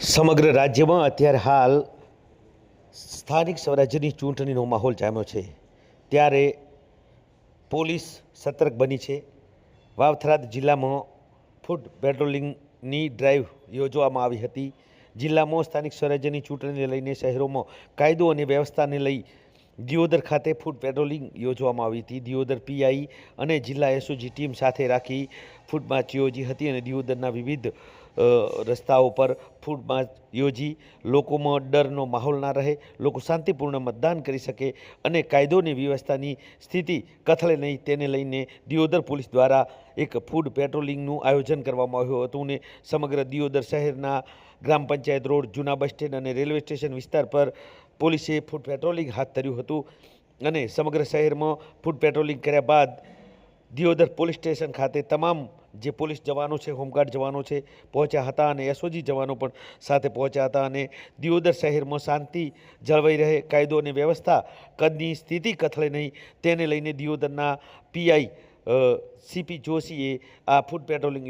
સમગ્ર રાજ્યમાં અત્યારે હાલ સ્થાનિક સ્વરાજ્યની ચૂંટણીનો માહોલ જામ્યો છે, ત્યારે પોલીસ સતર્ક બની છે। વાવથરાદ જિલ્લામાં ફૂડ પેટ્રોલિંગની ડ્રાઈવ યોજવામાં આવી હતી। જિલ્લામાં સ્થાનિક સ્વરાજ્યની ચૂંટણીને લઈને શહેરોમાં કાયદો અને વ્યવસ્થાને લઈ દિયોદર ખાતે ફૂડ પેટ્રોલિંગ યોજવામાં આવી હતી। દિયોદર પીઆઈ અને જિલ્લા એસઓજી ટીમ સાથે રાખી ફૂડ માર્ચ યોજી હતી અને દિયોદરના વિવિધ રસ્તાઓ પર ફૂડ માર્ચ યોજી લોકોમાં ડરનો માહોલ ના રહે, લોકો શાંતિપૂર્ણ મતદાન કરી શકે અને કાયદોની વ્યવસ્થાની સ્થિતિ કથળે નહીં તેને લઈને દિયોદર પોલીસ દ્વારા એક ફૂડ પેટ્રોલિંગનું આયોજન કરવામાં આવ્યું હતું અને સમગ્ર દિયોદર શહેરના ગ્રામ પંચાયત રોડ, જૂના બસ સ્ટેન્ડ અને રેલવે સ્ટેશન વિસ્તાર પર પોલીસે ફૂડ પેટ્રોલિંગ હાથ ધર્યું હતું અને સમગ્ર શહેરમાં ફૂડ પેટ્રોલિંગ કર્યા બાદ દિયોદર પોલીસ સ્ટેશન ખાતે તમામ જે પોલીસ જવાનો છે, હોમગાર્ડ જવાનો છે, પહોંચ્યા હતા અને એસઓજી જવાનો પણ સાથે પહોંચ્યા હતા અને દિયોદર શહેરમાં શાંતિ જળવાઈ રહે, કાયદો અને વ્યવસ્થા કદની સ્થિતિ કથળે નહીં તેને લઈને દિયોદરના પીઆઈ સીપી જોશીએ આ ફૂડ પેટ્રોલિંગ